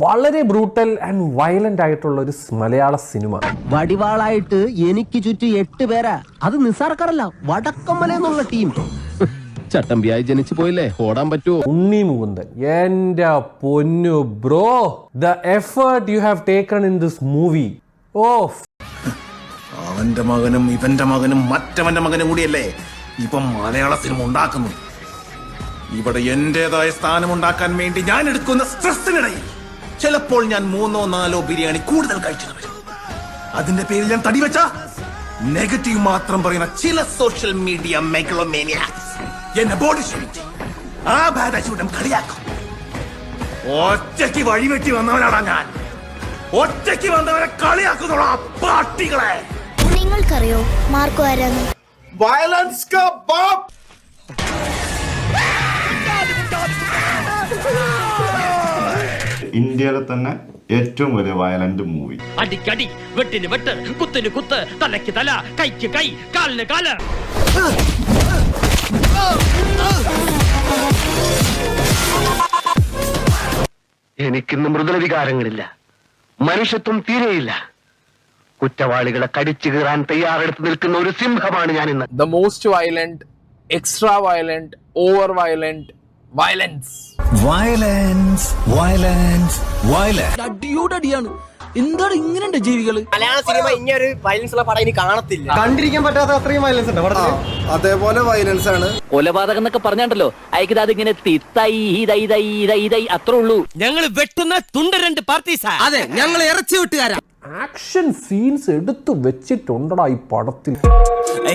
വളരെ brutal and violent ആയിട്ടുള്ള ഒരു മലയാള സിനിമ. വടിവാളായിട്ട് എനിക്ക് ചുറ്റും 8 പേരാ. അത് നിസ്സാർക്കാരല്ല, വടക്കമ്മല എന്നുള്ള ടീം. ചട്ടമ്പിയായി ജനിച്ചു പോയില്ലേ, ഓടാൻ പറ്റുമോ? ഉണ്ണി മുകുന്ദൻ, എന്റെ പൊന്നു bro, the effort you have taken in this movie. Of, അവന്റെ മകനും ഇവന്റെ മകനും മറ്റവന്റെ മകനും കൂടിയല്ലേ ഇപ്പം മലയാള സിനിമ ഉണ്ടാക്കുന്നു. ഇവിടെ എന്റേതായ സ്ഥാനം ഉണ്ടാക്കാൻ വേണ്ടി ഞാൻ എടുക്കുന്ന സ്ട്രെസ്സിനിടയിൽ ചിലപ്പോൾ ഞാൻ 3-4 ബിരിയാണി കൂടുതൽ കഴിച്ചു വരും. അതിന്റെ പേരിൽ ഞാൻ തടിവെച്ച നെഗറ്റീവ് മാത്രം പറയുന്ന ചില സോഷ്യൽ മീഡിയ മെഗലോമേനിയാക്സ് എന്നെ ബോഡി ഷേമിങ് ആ ബാധൂടം കളിയാക്കും. ഒറ്റയ്ക്ക് വഴിവെട്ടി വന്നവനാടാ ഞാൻ. ഒറ്റയ്ക്ക് വന്നവരെ കളിയാക്കുന്നുള്ള പാർട്ടികളെ. നിങ്ങൾക്കറിയോ മാർക്കോ ആരാന്ന്? വയലൻസ് കാ ബാപ്പ്. ഇന്ത്യയിലെ തന്നെ ഏറ്റവും വലിയ വയലന്റ് മൂവി. അടിക്കടി, വെട്ടിന് വെട്ട്, കുത്തിന് കുത്ത്, തലയ്ക്ക് തല, കൈക്ക് കൈ, കാലിന് കാല്. എനിക്കിന്ന് മൃദുല വികാരങ്ങളില്ല, മനുഷ്യത്വം തീരെയില്ല. കുറ്റവാളികളെ കടിച്ചു കീറാൻ തയ്യാറെടുത്ത് നിൽക്കുന്ന ഒരു സിംഹമാണ് ഞാൻ ഇന്ന്. The most violent, extra violent, over violent, violence. അടിയോടടിയാണ്. എന്താണ് ഇങ്ങനെ ജീവികള്? മലയാള സിനിമ ഇങ്ങനൊരു വയലൻസ് ഉള്ള പടം ഇനി കാണത്തില്ല. കണ്ടിരിക്കാൻ പറ്റാത്ത അത്രയും വയലൻസ് ഉണ്ട് പടത്തിൽ. അതേപോലെ വയലൻസ് ആണ്. കൊലപാതകം എന്നൊക്കെ പറഞ്ഞാണ്ടല്ലോ, അയക്കത് അതിങ്ങനെ അത്രേ ഉള്ളൂ. ഞങ്ങള് വെട്ടുന്ന തുണ്ട 2 പാർട്ടീസാ. അതെ, ഞങ്ങൾ ഇറച്ചി വെട്ടുകാരാ. ആക്ഷൻ സീൻസ് എടുത്തു വെച്ചിട്ടുണ്ടടാ ഈ പടത്തിൽ.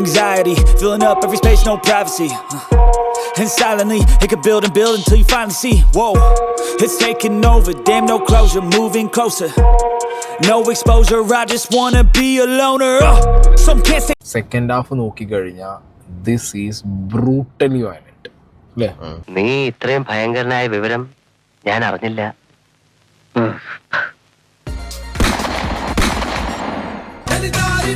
Anxiety, filling up every space, no privacy. And silently, it could build and build until you finally see. Whoa, it's taking over, damn no closure, moving closer. No exposure, I just wanna be a loner. Some can't say. Second half നോക്കി കഴിഞ്ഞാൽ this is brutally violent. അല്ലേ? നീ ഇത്രയും ഭയങ്കരനായ വിവരം ഞാൻ അറിഞ്ഞില്ല. കളിതാരി